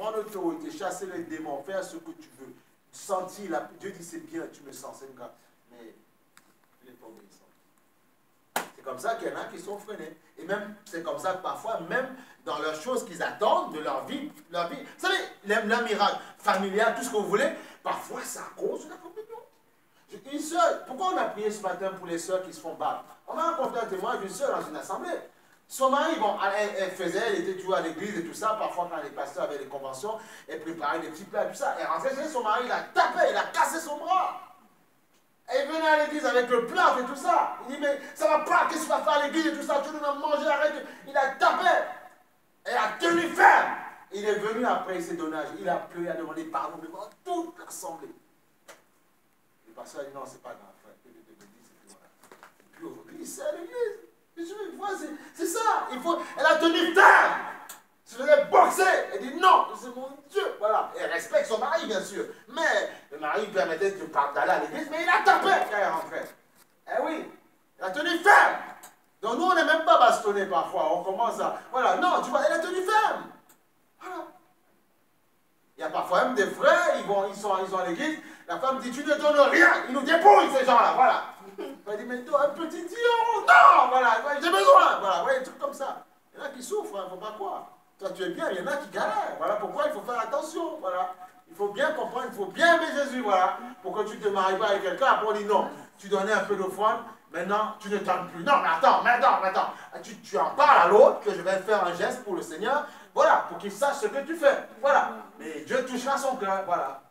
prendre l'autorité, chasser les démons, faire ce que tu veux, sentir, Dieu dit c'est bien, tu me sens, c'est grave, mais il n'est pas obéissant. C'est comme ça qu'il y en a qui sont freinés. Et même, c'est comme ça que parfois, même dans leurs choses qu'ils attendent de leur vie, vous savez, le miracle familial, tout ce que vous voulez, parfois c'est à cause de la communion. Une sœur, pourquoi on a prié ce matin pour les sœurs qui se font battre? On a rencontré un témoin d'une sœur dans une assemblée. Son mari, bon, elle était toujours à l'église et tout ça. Parfois, quand les pasteurs avaient des conventions, elle préparait des petits plats et tout ça. Elle rentrait chez son mari, il a tapé, il a cassé son bras. Elle venait à l'église avec le plat et tout ça. Il dit, mais ça va pas, qu'est-ce que tu vas faire à l'église et tout ça? Tu nous as mangé, arrête. Il a tapé. Elle a tenu ferme. Il est venu après, il s'est donné à Dieu. Il a pleuré, il a demandé pardon devant toute l'assemblée. Le pasteur a dit, non, c'est pas grave, frère. Que Dieu te bénisse. Et puis aujourd'hui, c'est à l'église. C'est ça. Elle a tenu ferme. Si je voulais boxer, elle dit non, c'est mon Dieu. Voilà. Elle respecte son mari, bien sûr. Mais le mari lui permettait d'aller à l'église, mais il a tapé quand elle rentrait. Eh oui, elle a tenu ferme. Donc nous, on n'est même pas bastonné parfois. On commence à. Voilà, non, tu vois, elle a tenu ferme. Voilà. Il y a parfois même des frères, ils sont à l'église. La femme dit, tu ne donnes rien. Ils nous dépouillent, ces gens-là. Voilà. Elle dit, mais toi, un petit dieu, non, voilà, j'ai besoin. Voilà, ouais, des trucs comme ça. Il y en a qui souffrent, il ne faut pas croire. Toi, tu es bien, il y en a qui galèrent. Voilà pourquoi il faut faire attention. Voilà. Il faut bien comprendre, il faut bien aimer Jésus. Voilà. Pour que tu ne te maries pas avec quelqu'un, après on dit non. Tu donnais un peu d'offrande, maintenant tu ne donnes plus. Non, mais attends. Tu en parles à l'autre que je vais faire un geste pour le Seigneur. Voilà, pour qu'il sache ce que tu fais. Voilà. Mais Dieu touchera son cœur. Voilà.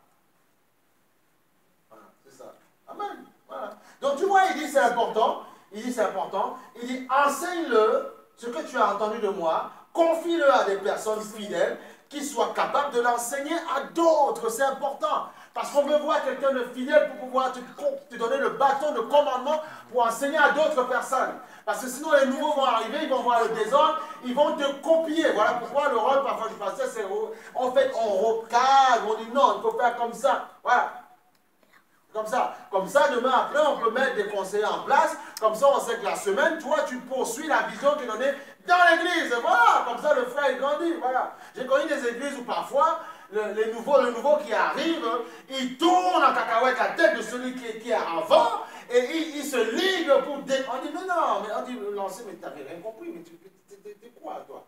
Voilà, c'est ça. Amen. Voilà. Donc tu vois, il dit c'est important. Il dit enseigne-le ce que tu as entendu de moi. Confie-le à des personnes fidèles qui soient capables de l'enseigner à d'autres. C'est important. Parce qu'on veut voir quelqu'un de fidèle pour pouvoir te donner le bâton de commandement pour enseigner à d'autres personnes. Parce que sinon les nouveaux vont arriver, ils vont voir le désordre, ils vont te copier. Voilà pourquoi le rôle parfois du pasteur, c'est en fait on recadre, on dit non, il faut faire comme ça. Voilà. Comme ça, demain après, on peut mettre des conseillers en place. Comme ça, on sait que la semaine, toi, tu poursuis la vision qui est donnée dans l'église. Voilà, comme ça, le frère, il grandit. Voilà. J'ai connu des églises où parfois, le nouveau qui arrive, il tourne en cacahuète la tête de celui qui est avant et il se ligue pour... On dit, mais non, mais on dit, l'ancien, mais tu n'avais rien compris, mais t'es quoi, toi?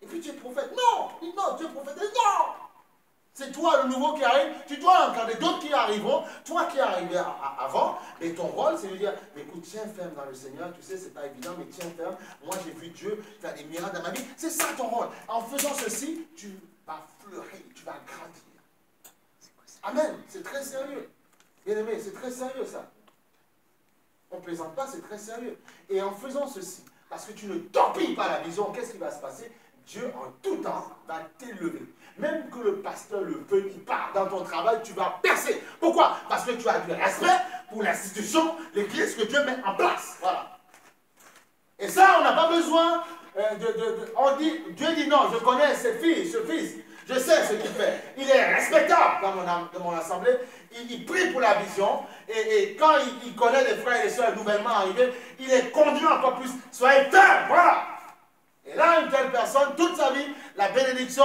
Et puis tu es prophète. Non, tu es prophète. Non! C'est toi le nouveau qui arrive, tu dois encadrer d'autres qui arriveront, toi qui es arrivé avant, et ton rôle c'est de dire, mais écoute, tiens ferme dans le Seigneur, tu sais, c'est pas évident, mais tiens ferme, moi j'ai vu Dieu faire des miracles dans ma vie, c'est ça ton rôle. En faisant ceci, tu vas fleurir, tu vas grandir. Amen, c'est très sérieux. Bien aimé, c'est très sérieux ça. On ne plaisante pas, c'est très sérieux. Et en faisant ceci, parce que tu ne torpilles pas la vision, qu'est-ce qui va se passer? Dieu en tout temps va t'élever. Même que le pasteur le veuille, il part dans ton travail, tu vas percer. Pourquoi? Parce que tu as du respect pour l'institution, l'église que Dieu met en place. Voilà. Et ça, on n'a pas besoin Dieu dit non, je connais ce fils, je sais ce qu'il fait. Il est respectable dans mon assemblée. Il prie pour la vision. Et quand il connaît les frères et les sœurs nouvellement arrivés, il est conduit encore plus. Soyez fermes, voilà. Et là, une telle personne, toute sa vie, la bénédiction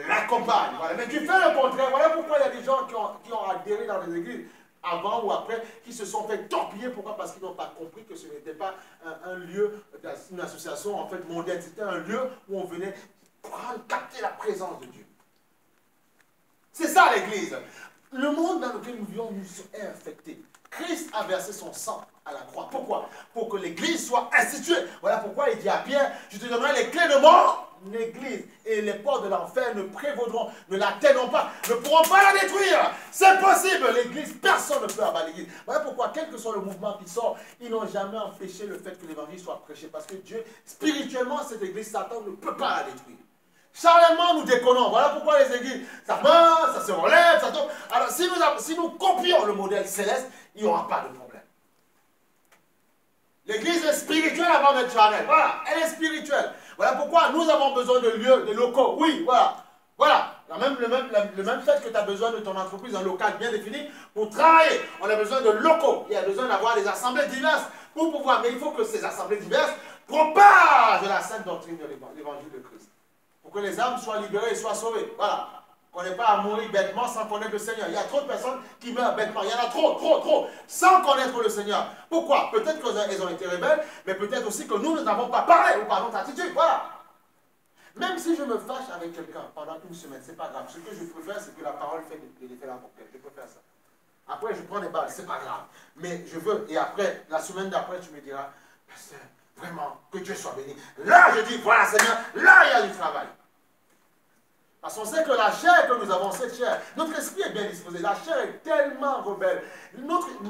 l'accompagne. Voilà. Mais tu fais le contraire. Voilà pourquoi il y a des gens qui ont adhéré dans les églises, avant ou après, qui se sont fait torpiller. Pourquoi? Parce qu'ils n'ont pas compris que ce n'était pas un lieu, une association en fait mondaine. C'était un lieu où on venait capter la présence de Dieu. C'est ça l'église. Le monde dans lequel nous vivons nous est infecté. Christ a versé son sang à la croix. Pourquoi? Pour que l'église soit instituée. Voilà pourquoi il dit à Pierre, je te donnerai les clés de mon église. Et les portes de l'enfer ne prévaudront, ne l'atteindront pas, ne pourront pas la détruire. C'est possible. L'église, personne ne peut abattre l'église. Voilà pourquoi, quel que soit le mouvement qui sort, ils n'ont jamais empêché le fait que l'évangile soit prêché. Parce que Dieu, spirituellement, cette église, Satan ne peut pas la détruire. Charnellement, nous déconnons. Voilà pourquoi les églises, ça meurt, ça se relève, ça tombe. Alors, si nous copions le modèle céleste, il n'y aura pas de problème. L'église est spirituelle avant d'être charnelle. Voilà, elle est spirituelle. Voilà pourquoi nous avons besoin de lieux, de locaux. Oui, voilà. Voilà. Le même fait que tu as besoin de ton entreprise, un local bien défini pour travailler. On a besoin de locaux. Il y a besoin d'avoir des assemblées diverses pour pouvoir. Mais il faut que ces assemblées diverses propagent la sainte doctrine de l'évangile de Christ. Pour que les âmes soient libérées et soient sauvées. Voilà. qu'on n'ait pas à mourir bêtement sans connaître le Seigneur. Il y a trop de personnes qui meurent bêtement. Il y en a trop, sans connaître le Seigneur. Pourquoi? Peut-être qu'elles ont été rebelles, mais peut-être aussi que nous n'avons pas parlé ou par notre attitude. Voilà. Même si je me fâche avec quelqu'un pendant une semaine, c'est pas grave. Ce que je peux faire, c'est que la parole fait l'effet la portée. Je peux faire ça. Après, je prends les balles, c'est pas grave. Mais je veux, et après, la semaine d'après, tu me diras, pasteur, vraiment, que Dieu soit béni. Là, je dis, voilà Seigneur, là, il y a du travail. Parce qu'on sait que la chair que nous avons, cette chair, notre esprit est bien disposé. La chair est tellement rebelle.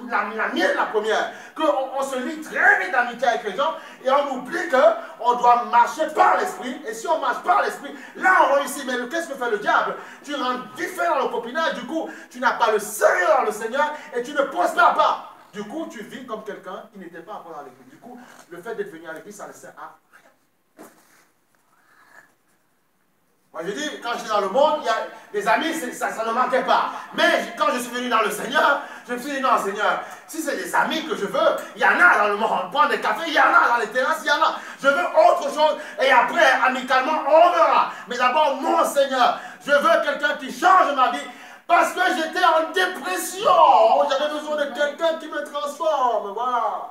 La mienne, la première, qu'on se lie très vite d'amitié avec les gens et on oublie qu'on doit marcher par l'esprit. Et si on marche par l'esprit, là on réussit. Mais qu'est-ce que fait le diable? Tu rentres vite fait dans le copinage, du coup, tu n'as pas le sérieux dans le Seigneur et tu ne prospères pas. Du coup, tu vis comme quelqu'un qui n'était pas encore dans l'église. Du coup, le fait d'être venu à l'église, ça ne sert à rien. Moi, je dis, quand j'étais dans le monde, il y a des amis, ça ne manquait pas. Mais quand je suis venu dans le Seigneur, je me suis dit, non, Seigneur, si c'est des amis que je veux, il y en a dans le monde. On prend des cafés, il y en a dans les terrasses, il y en a. Je veux autre chose. Et après, amicalement, on verra. Mais d'abord, mon Seigneur, je veux quelqu'un qui change ma vie. Parce que j'étais en dépression. J'avais besoin de quelqu'un qui me transforme. Voilà.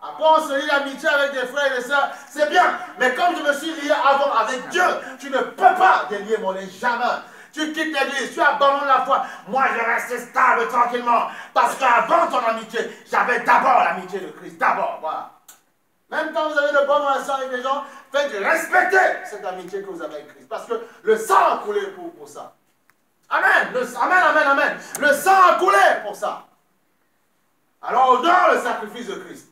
Après, on se lie l'amitié avec des frères et des sœurs, c'est bien. Mais comme je me suis lié avant avec Dieu, tu ne peux pas délier mon lien, jamais. Tu quittes l'église, tu abandonnes la foi. Moi, je restais stable tranquillement. Parce qu'avant ton amitié, j'avais d'abord l'amitié de Christ. D'abord, voilà. Même quand vous avez de bonnes relations avec les gens, faites respecter cette amitié que vous avez avec Christ. Parce que le sang a coulé pour ça. Amen. Amen. Le sang a coulé pour ça. Alors, honore le sacrifice de Christ.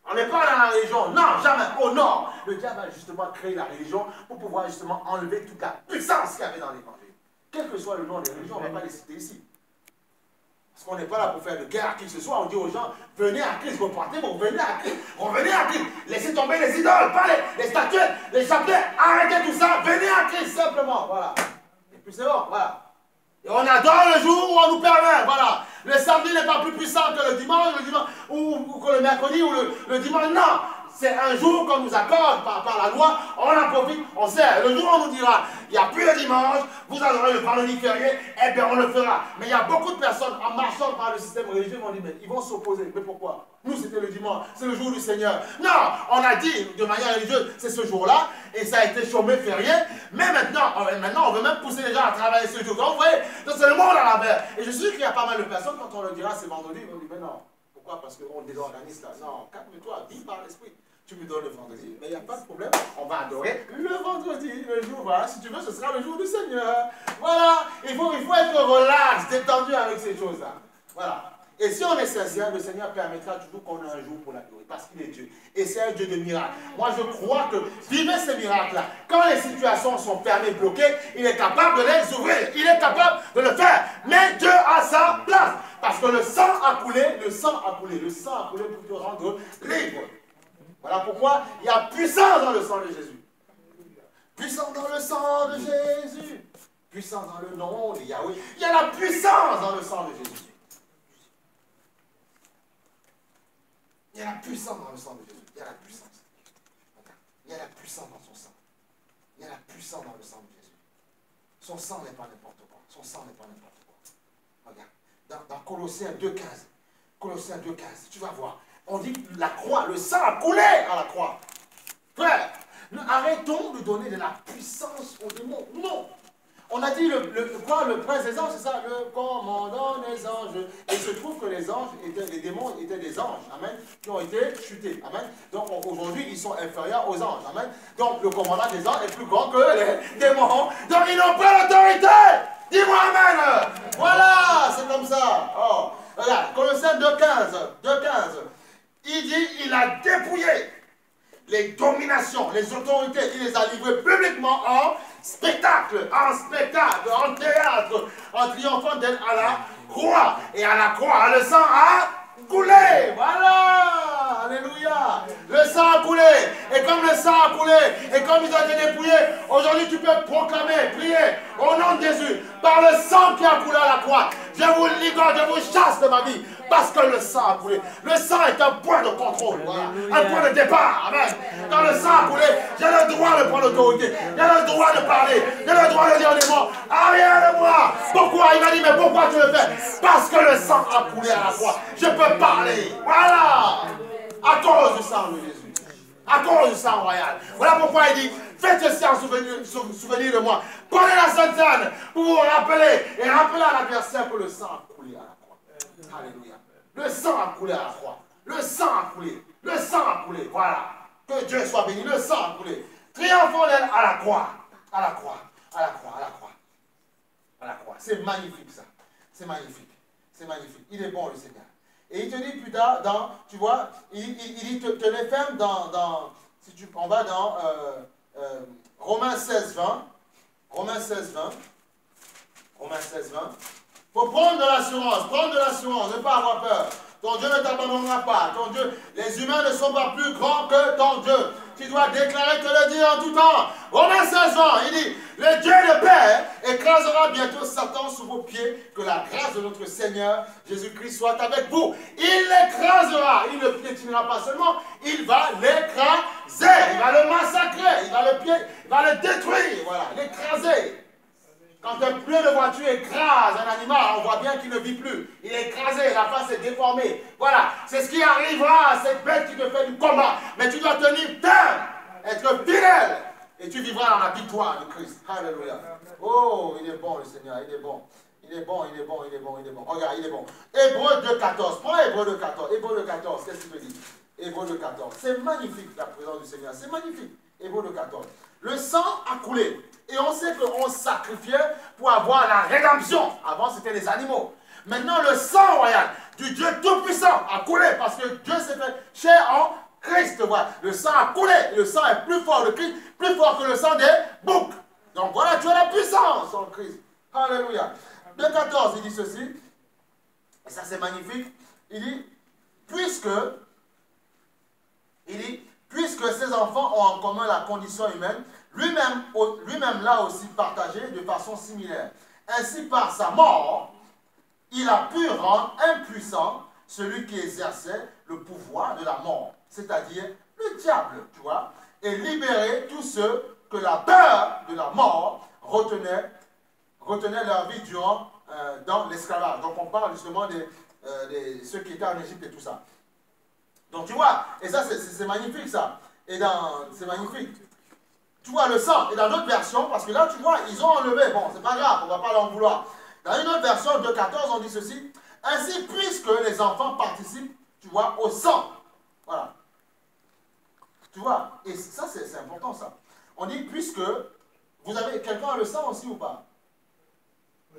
On n'est pas dans la religion, non, jamais, au nord. Le diable a justement créé la religion pour pouvoir justement enlever toute la puissance qu'il y avait dans l'évangile. Quel que soit le nom des religions, on ne va pas les citer ici. Parce qu'on n'est pas là pour faire de guerre à qui que ce soit. On dit aux gens, venez à Christ, reportez-vous, venez à Christ, revenez à Christ. Laissez tomber les idoles, pas les statuettes, les chapelets, arrêtez tout ça, venez à Christ, simplement, voilà. Et puis c'est bon, voilà. Et on adore le jour où on nous permet, voilà. Le samedi n'est pas plus puissant que le dimanche ou que le mercredi ou le dimanche. Non, c'est un jour qu'on nous accorde par la loi. On en profite, on sait. Le jour où on nous dira, il n'y a plus le dimanche, vous adorez le vendredi férié, eh bien on le fera. Mais il y a beaucoup de personnes en marchant par le système religieux vont dire, mais ils vont s'opposer. Mais pourquoi? Nous, c'était le dimanche, c'est le jour du Seigneur. Non, on a dit de manière religieuse, c'est ce jour-là, et ça a été chômé férié. Mais maintenant, on veut même pousser les gens à travailler ce jour. Donc, vous voyez, c'est le monde à l'envers. Et je suis sûr qu'il y a pas mal de personnes, quand on leur dira c'est vendredi, ils vont dire, mais non. Pourquoi? Parce qu'on désorganise là. Non, calme-toi, vis par l'esprit. Tu me donnes le vendredi, mais il n'y a pas de problème. On va adorer le vendredi, le jour, voilà. Si tu veux, ce sera le jour du Seigneur. Voilà, il faut être relax, détendu avec ces choses-là. Voilà. Et si on est sincère, le Seigneur permettra toujours qu'on ait un jour pour l'adorer, parce qu'il est Dieu. Et c'est un Dieu de miracles. Moi, je crois que vivez ces miracles-là. Quand les situations sont fermées, bloquées, il est capable de les ouvrir. Il est capable de le faire. Mais Dieu a sa place. Parce que le sang a coulé, le sang a coulé pour te rendre libre. Voilà pourquoi il y a puissance dans le sang de Jésus. Puissance dans le sang de Jésus. Puissance dans le nom de Yahweh. Il y a la puissance dans le sang de Jésus. Il y a la puissance dans le sang de Jésus. Il y a la puissance. Il y a la puissance dans son sang. Il y a la puissance dans le sang de Jésus. Son sang n'est pas n'importe quoi. Son sang n'est pas n'importe quoi. Regarde. Dans Colossiens 2,15. Colossiens 2,15. Tu vas voir. On dit que la croix, le sang a coulé à la croix. Frère, arrêtons de donner de la puissance aux démons. Non. On a dit le prince des anges, c'est ça, le commandant des anges. Et il se trouve que les démons étaient des anges, amen, qui ont été chutés, amen. Donc aujourd'hui, ils sont inférieurs aux anges, amen. Donc le commandant des anges est plus grand que les démons. Donc ils n'ont pas l'autorité. Dis-moi amen. Voilà, c'est comme ça. Oh, regarde, Colossiens 2,15. Il dit, il a dépouillé les dominations, les autorités, il les a livrées publiquement en spectacle, en théâtre, en triomphant d'elle à la croix. Et à la croix, le sang a coulé. Voilà. Alléluia. Le sang a coulé. Et comme le sang a coulé, et comme ils ont été dépouillés, aujourd'hui tu peux proclamer, prier au nom de Jésus, par le sang qui a coulé à la croix. Je vous ligote, je vous chasse de ma vie. Parce que le sang a coulé. Le sang est un point de contrôle. Voilà. Un point de départ. Amen. Quand le sang a coulé, j'ai le droit de prendre l'autorité. J'ai le droit de parler. J'ai le droit de dire des mots. Arrière de moi. Pourquoi? Il m'a dit, mais pourquoi tu le fais? Parce que le sang a coulé à la croix. Je peux parler. Voilà. À cause du sang de Jésus. À cause du sang royal. Voilà pourquoi il dit, faites ceci en souvenir de moi. Prenez la Sainte Seine pour vous rappeler et rappeler à l'adversaire que le sang a coulé à la croix. Alléluia. Le sang a coulé à la croix. Le sang a coulé. Le sang a coulé. Voilà. Que Dieu soit béni. Le sang a coulé. Triomphons d'elle à la croix. À la croix. À la croix. À la croix. À la croix. C'est magnifique ça. C'est magnifique. C'est magnifique. Il est bon le Seigneur. Et il te dit plus tard, tu vois, il dit, tenez ferme on va dans Romains 16, 20. Romains 16, 20. Romains 16, 20. Il faut prendre de l'assurance, ne pas avoir peur. Ton Dieu ne t'abandonnera pas. Ton Dieu, les humains ne sont pas plus grands que ton Dieu. Tu dois déclarer, te le dire en tout temps. Romains 16 ans, il dit, le Dieu de paix écrasera bientôt Satan sous vos pieds, que la grâce de notre Seigneur Jésus-Christ soit avec vous. Il l'écrasera, il ne le piétinera pas seulement, il va l'écraser, il va le massacrer, il va le détruire, voilà, l'écraser. Quand un pneu de voiture écrase un animal, on voit bien qu'il ne vit plus. Il est écrasé, la face est déformée. Voilà, c'est ce qui arrivera à cette bête qui te fait du combat. Mais tu dois tenir ferme, être fidèle, et tu vivras dans la victoire de Christ. Alléluia. Oh, il est bon le Seigneur, il est bon. Il est bon, il est bon, il est bon, il est bon. Regarde, il est bon. Hébreux 2,14. Prends Hébreux 2,14. Hébreux 2,14, qu'est-ce qu'il te dit? Hébreux 2,14. C'est magnifique la présence du Seigneur. C'est magnifique. Hébreux 2,14. Le sang a coulé. Et on sait qu'on sacrifiait pour avoir la rédemption. Avant, c'était les animaux. Maintenant, le sang royal du Dieu Tout-Puissant a coulé parce que Dieu s'est fait chair en Christ. Voilà. Le sang a coulé. Le sang est plus fort, le Christ, plus fort que le sang des boucs. Donc voilà, tu as la puissance en Christ. Alléluia. 2,14, il dit ceci. Et ça, c'est magnifique. Il dit, puisque ces enfants ont en commun la condition humaine, lui-même l'a aussi partagé de façon similaire. Ainsi, par sa mort, il a pu rendre impuissant celui qui exerçait le pouvoir de la mort, c'est-à-dire le diable, tu vois, et libérer tous ceux que la peur de la mort retenait leur vie durant dans l'esclavage. Donc on parle justement de ceux qui étaient en Égypte et tout ça. Donc tu vois, et ça c'est magnifique ça. C'est magnifique. Tu vois le sang, et dans d'autres versions, parce que là tu vois, ils ont enlevé, bon c'est pas grave, on ne va pas leur vouloir. Dans une autre version de 14, on dit ceci, ainsi puisque les enfants participent, tu vois, au sang. Voilà. Tu vois, et ça c'est important ça. On dit puisque, vous avez, quelqu'un a le sang aussi ou pas?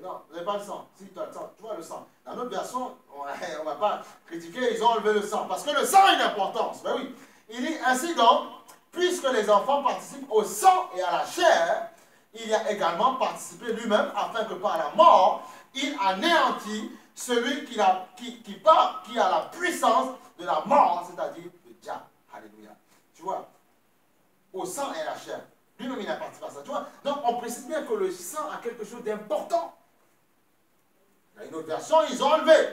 Non, vous n'avez pas le sang. Si, tu as le sang, tu vois le sang. Dans notre version, on ne va pas critiquer, ils ont enlevé le sang. Parce que le sang a une importance. Ben oui. Il dit ainsi donc, puisque les enfants participent au sang et à la chair, il y a également participé lui-même, afin que par la mort, il anéantit celui qui a la puissance de la mort, c'est-à-dire le diable. Alléluia. Tu vois, au sang et à la chair. Lui-même, il a participé à ça. Tu vois, donc on précise bien que le sang a quelque chose d'important. Il y a une autre version, ils ont enlevé.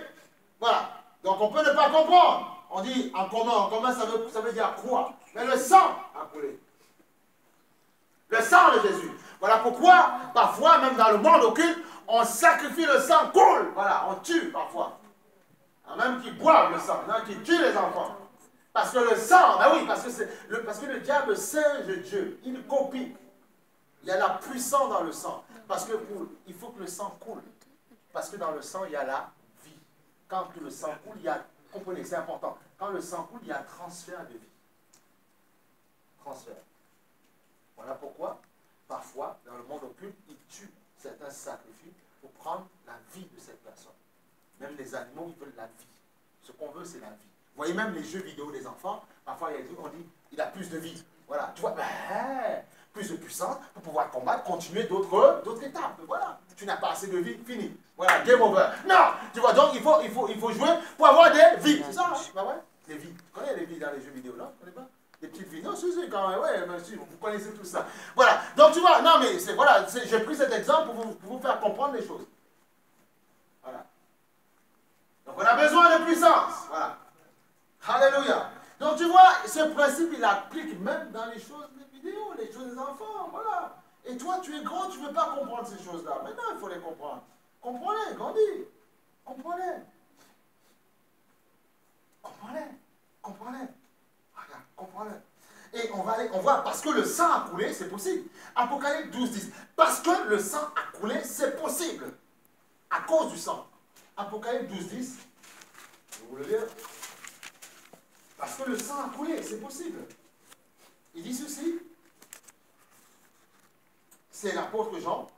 Voilà. Donc on peut ne pas comprendre. On dit en commun ça veut dire quoi? Mais le sang a coulé. Le sang de Jésus. Voilà pourquoi, parfois, même dans le monde occulte, on sacrifie le sang coule. Voilà, on tue parfois. Il y en a même qui boivent le sang, il y en a qui tuent les enfants. Parce que le sang, ben oui, parce que le diable singe Dieu, il copie. Il y a la puissance dans le sang. Parce que il faut que le sang coule. Parce que dans le sang, il y a la vie. Quand le sang coule, il y a, comprenez, c'est important. Quand le sang coule, il y a un transfert de vie. Transfert. Voilà pourquoi, parfois, dans le monde occulte, ils tuent certains sacrifices pour prendre la vie de cette personne. Même les animaux, ils veulent la vie. Ce qu'on veut, c'est la vie. Vous voyez même les jeux vidéo des enfants, parfois on dit, il a plus de vie. Voilà, tu vois, ben, plus de puissance pour pouvoir combattre, continuer d'autres étapes. Voilà, tu n'as pas assez de vie, fini. Voilà, game over. Non, tu vois, donc il faut jouer pour avoir des vies. C'est ça, hein? Ben ouais, des vies. Tu connais les vies dans les jeux vidéo, là? Tu connais pas? Des petites vies. Non, si, quand même, ouais, si, vous connaissez tout ça. Voilà, donc tu vois, non, mais voilà, j'ai pris cet exemple pour vous faire comprendre les choses. Voilà. Donc on a besoin de puissance. Voilà. Alléluia. Donc tu vois, ce principe, il applique même dans les choses des vidéos, les choses des enfants. Voilà. Et toi, tu es grand, tu ne veux pas comprendre ces choses-là. Maintenant, il faut les comprendre. Comprenez, grandis. Comprenez. Comprenez. Comprenez. Regarde, comprenez. Et on voit, parce que le sang a coulé, c'est possible. Apocalypse 12, 10. Parce que le sang a coulé, c'est possible. À cause du sang. Apocalypse 12, 10. Vous le lire. Parce que le sang a coulé, c'est possible. Il dit ceci. C'est l'apôtre Jean.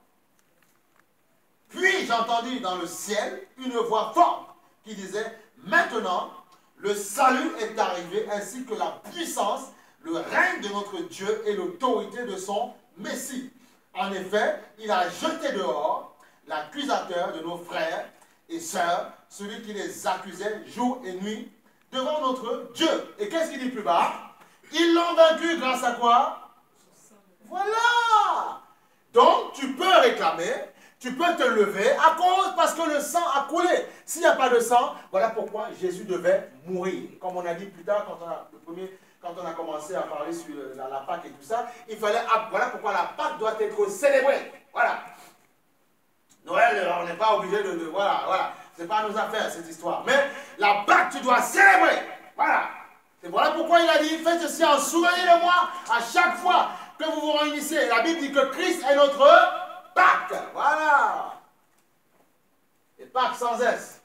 Puis j'ai entendu dans le ciel une voix forte qui disait, maintenant, le salut est arrivé, ainsi que la puissance, le règne de notre Dieu et l'autorité de son Messie. En effet, il a jeté dehors l'accusateur de nos frères et sœurs, celui qui les accusait jour et nuit devant notre Dieu. Et qu'est-ce qu'il dit plus bas? Ils l'ont vaincu grâce à quoi? Voilà! Donc, tu peux réclamer, tu peux te lever à cause parce que le sang a coulé. S'il n'y a pas de sang, voilà pourquoi Jésus devait mourir. Comme on a dit plus tard, quand on a commencé à parler sur la Pâque et tout ça, il fallait, voilà pourquoi la Pâque doit être célébrée. Voilà. Noël, on n'est pas obligé de voilà. C'est pas nos affaires, cette histoire. Mais la Pâque, tu dois célébrer. Voilà. Et voilà pourquoi il a dit, faites ceci en souvenir de moi à chaque fois que vous vous réunissez. La Bible dit que Christ est notre Pâque. Voilà. Et Pâque sans S.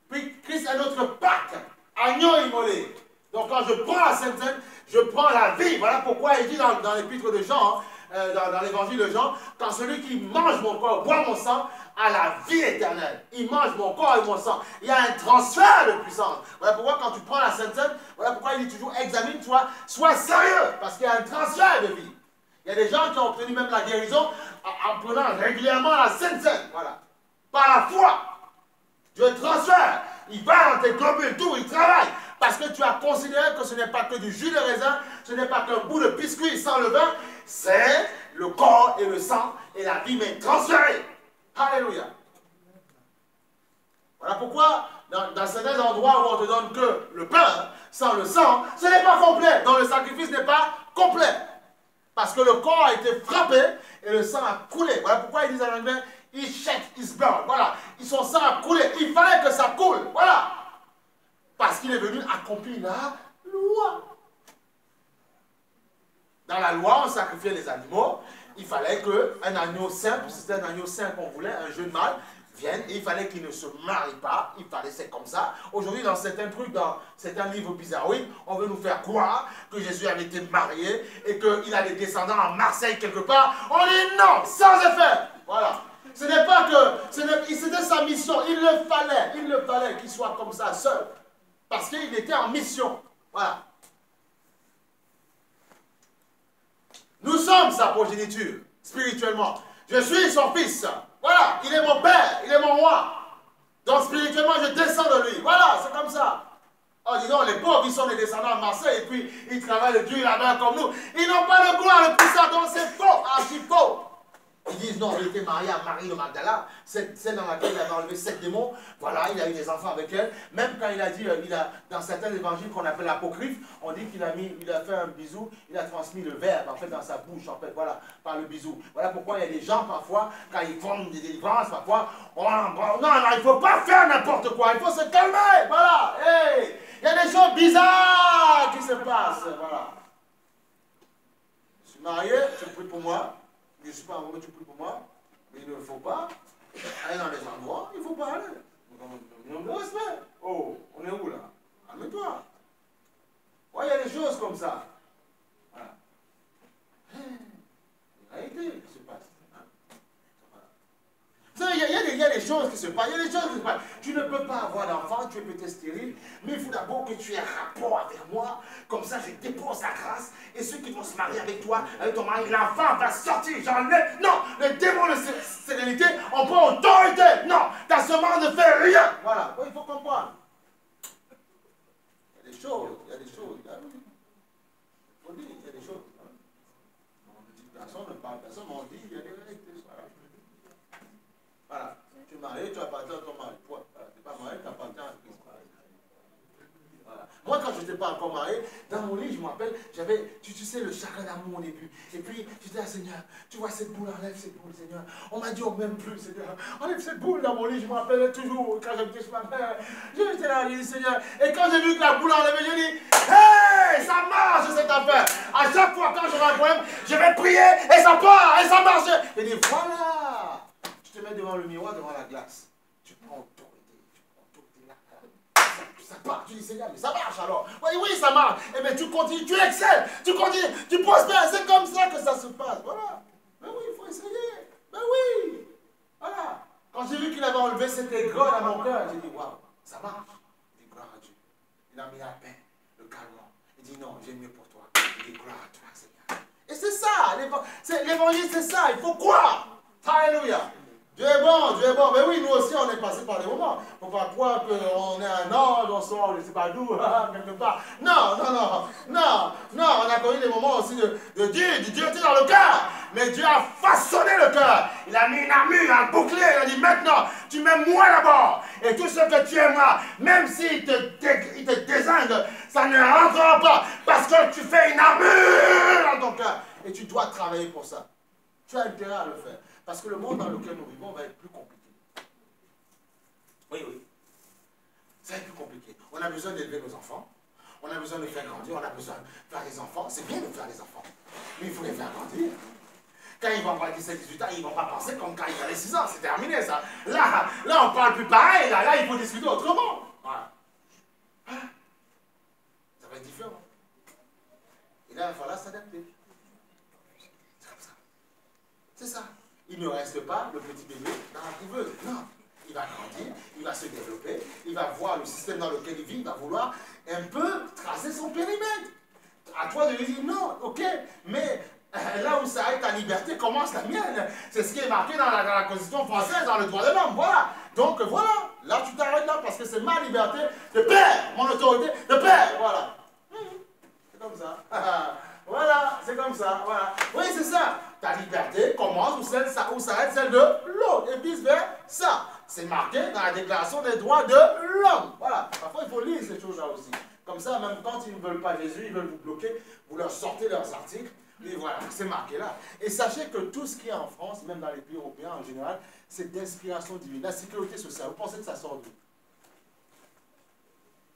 Puis Christ est notre Pâque. Agneau immolé. Donc quand je prends la Sainte Seine, je prends la vie. Voilà pourquoi il dit dans l'épître de Jean, dans l'évangile de Jean, quand celui qui mange mon corps, boit mon sang, a la vie éternelle. Il mange mon corps et mon sang. Il y a un transfert de puissance. Voilà pourquoi quand tu prends la Sainte Seine, voilà pourquoi il dit toujours examine-toi, sois sérieux, parce qu'il y a un transfert de vie. Il y a des gens qui ont obtenu même la guérison en prenant régulièrement la Sainte Seine. Voilà. Par la foi. Dieu transfère. Il va dans tes globules, tout, il travaille. Parce que tu as considéré que ce n'est pas que du jus de raisin, ce n'est pas qu'un bout de biscuit sans levain, c'est le corps et le sang et la vie m'est transférée. Alléluia. Voilà pourquoi, dans certains endroits où on te donne que le pain, sans le sang, ce n'est pas complet. Donc le sacrifice n'est pas complet. Parce que le corps a été frappé et le sang a coulé. Voilà pourquoi ils disent en anglais, he shed his blood. Voilà. Son sang a coulé. Il fallait que ça coule. Voilà. Parce qu'il est venu accomplir la loi. Dans la loi, on sacrifiait les animaux. Il fallait qu'un agneau saint, si c'était un agneau saint qu'on voulait, un jeune mâle, vienne et il fallait qu'il ne se marie pas. Il fallait, c'est comme ça. Aujourd'hui, dans certains trucs, dans certains livres bizarroïdes, on veut nous faire croire que Jésus avait été marié et qu'il a des descendants à Marseille quelque part. On dit non, sans effet. Voilà. Ce n'est pas que, c'était sa mission. Il le fallait qu'il soit comme ça, seul. Parce qu'il était en mission. Voilà. Nous sommes sa progéniture, spirituellement. Je suis son fils. Voilà, il est mon père, il est mon roi. Donc spirituellement, je descends de lui. Voilà, c'est comme ça. Oh, dis donc, les pauvres, ils sont des descendants de Marseille et puis ils travaillent le Dieu et la main comme nous. Ils n'ont pas de gloire, le puissant, donc c'est faux, archi faux. Ils disent non, il était marié à Marie de Magdala, celle dans laquelle il avait enlevé 7 démons. Voilà, il a eu des enfants avec elle. Même quand il a dit, dans certains évangiles qu'on appelle l'apocryphe, on dit qu'il a fait un bisou, il a transmis le verbe en fait dans sa bouche, en fait, voilà, par le bisou. Voilà pourquoi il y a des gens parfois, quand ils font des délivrances, parfois, non, il ne faut pas faire n'importe quoi, il faut se calmer, voilà. Hey, il y a des choses bizarres qui se passent, voilà. Je suis marié, tu pries pour moi. Je ne suis pas amoureux, tu pries pour moi, mais il ne faut pas aller dans les endroits, il ne faut pas aller. On de respect. Oh, on est où là? Calme-toi. Ouais, il y a des choses comme ça. Voilà. La réalité qui se passe. Il y a des choses qui se passent. Il y a des choses qui se passent. Tu ne peux pas avoir d'enfant, tu es peut-être stérile, mais il faut d'abord que tu aies un rapport avec moi. Comme ça, je dépose la grâce. Et ceux qui vont se marier avec toi, avec ton mari, l'enfant va sortir. J'enlève. Non, le démon de sérénité, on prend autorité. Non, ta semence ne fait rien. Voilà. Il faut comprendre. Il y a des choses. Il y a des choses. Il faut dire, il y a des choses. Personne ne parle, personne m'en dit, il y a des vérités. Voilà. Tu es marié, tu appartiens à ton mari. Tu n'es pas marié, tu appartiens à Christ. n'étais pas encore marié. Dans mon lit, je me rappelle, j'avais, tu sais, le chagrin d'amour au début. Et puis, je disais, ah, Seigneur, tu vois cette boule, enlève cette boule, Seigneur. On m'a dit, on m'aime plus, Seigneur. Enlève cette boule dans mon lit, je me rappelle toujours, quand j'habitais chez ma mère. J'étais là, j'ai dit, Seigneur. Et quand j'ai vu que la boule enlevée, j'ai dit, hey, ça marche cette affaire. À chaque fois, quand j'aurai un problème, je vais prier et ça part, et ça marche. Et dit, voilà. Tu te mets devant le miroir, devant la glace. Tu prends autorité là. Ça part, tu dis Seigneur, mais ça marche alors. Oui, oui, ça marche. Et bien tu continues, tu excelles, tu continues, tu prospères. C'est comme ça que ça se passe. Voilà. Mais oui, il faut essayer. Mais oui. Voilà. Quand j'ai vu qu'il avait enlevé cet aigreur à mon cœur, j'ai dit waouh, ça marche. Il dit gloire à Dieu. Il a mis la paix, le calme. Il dit non, j'ai mieux pour toi. Il dit gloire à toi, Seigneur. Et c'est ça, l'évangile, c'est ça. Il faut croire. Alléluia. Dieu est bon, Dieu est bon. Mais oui, nous aussi, on est passé par des moments. Il ne faut pas croire qu'on est un ange, on sort, je ne sais pas d'où, quelque part. Non, non, non, non, non. On a connu des moments aussi de Dieu. Dieu était dans le cœur. Mais Dieu a façonné le cœur. Il a mis une armure, un bouclier. Il a dit maintenant, tu m'aimes moi d'abord. Et tout ce que tu aimeras, même s'il te désingue, ça ne rentrera pas. Parce que tu fais une armure dans ton cœur. Et tu dois travailler pour ça. Tu as intérêt à le faire. Parce que le monde dans lequel nous vivons va être plus compliqué. Oui, oui. Ça va être plus compliqué. On a besoin d'élever nos enfants. On a besoin de faire grandir. On a besoin de faire des enfants. C'est bien de faire des enfants. Mais il faut les faire grandir. Quand ils vont avoir 17-18 ans, ils ne vont pas penser comme quand ils avaient 6 ans. C'est terminé, ça. Là, on ne parle plus pareil. Là, il faut discuter autrement. Voilà. Ça va être différent. Et là, il va falloir s'adapter. C'est comme ça. C'est ça. Il ne reste pas le petit bébé dans la couveuse. Non. Il va grandir, il va se développer, il va voir le système dans lequel il vit, il va vouloir un peu tracer son périmètre. À toi de lui dire non, ok, mais là où s'arrête ta liberté, commence la mienne. C'est ce qui est marqué dans la Constitution française, dans le droit de l'homme. Voilà. Donc voilà, là tu t'arrêtes là parce que c'est ma liberté de père, mon autorité de père. Voilà. C'est comme ça. Voilà, c'est comme ça. Voilà. Oui, c'est ça. Ta liberté commence où s'arrête celle de l'autre. Et vice-versa. C'est marqué dans la déclaration des droits de l'homme. Voilà. Parfois, il faut lire ces choses-là aussi. Comme ça, même quand ils ne veulent pas Jésus, ils veulent vous bloquer, vous leur sortez leurs articles. Et voilà, c'est marqué là. Et sachez que tout ce qu'il y a en France, même dans les pays européens en général, c'est d'inspiration divine. La sécurité sociale, vous pensez que ça sort d'où?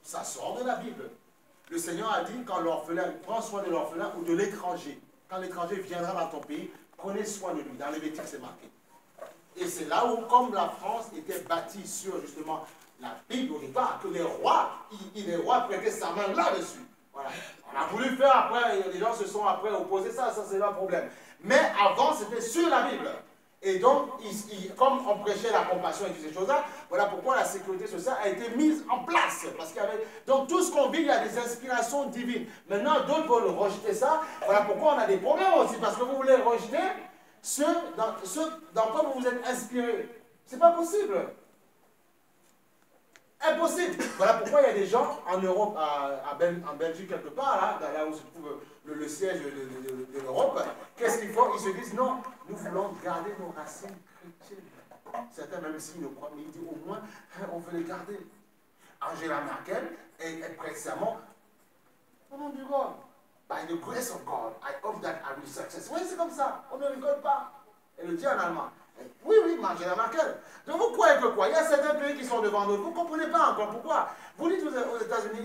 Ça sort de la Bible. Le Seigneur a dit, quand l'orphelin, prends soin de l'orphelin ou de l'étranger. Quand l'étranger viendra dans ton pays, prenez soin de lui. Dans Lévitique, c'est marqué. Et c'est là où, comme la France était bâtie sur justement la Bible au départ, que les rois prêtaient sa main là-dessus. Voilà. On a voulu faire après, les gens se sont après opposés, ça c'est leur problème. Mais avant, c'était sur la Bible. Et donc, comme on prêchait la compassion et toutes ces choses-là, voilà pourquoi la sécurité sociale a été mise en place. Parce qu'il y avait, donc tout ce qu'on vit, il y a des inspirations divines. Maintenant, d'autres veulent rejeter ça. Voilà pourquoi on a des problèmes aussi. Parce que vous voulez rejeter ce dans quoi vous vous êtes inspiré. C'est pas possible. Impossible. Voilà pourquoi il y a des gens en Europe, en Belgique quelque part, là où se trouve le siège de l'Europe. Qu'est-ce qu'ils font? Ils se disent non, nous voulons garder nos racines chrétiennes. Certains même s'ils ne croient, mais ils disent au moins, on veut les garder. Angela Merkel, elle prête serment au nom du God. By the grace of God, I hope that I will success. Oui, c'est comme ça. On ne rigole pas. Elle le dit en allemand. Oui, oui, Angela Merkel. Donc vous croyez que quoi? Il y a certains pays qui sont devant nous. Vous ne comprenez pas encore pourquoi. Vous dites aux États-Unis,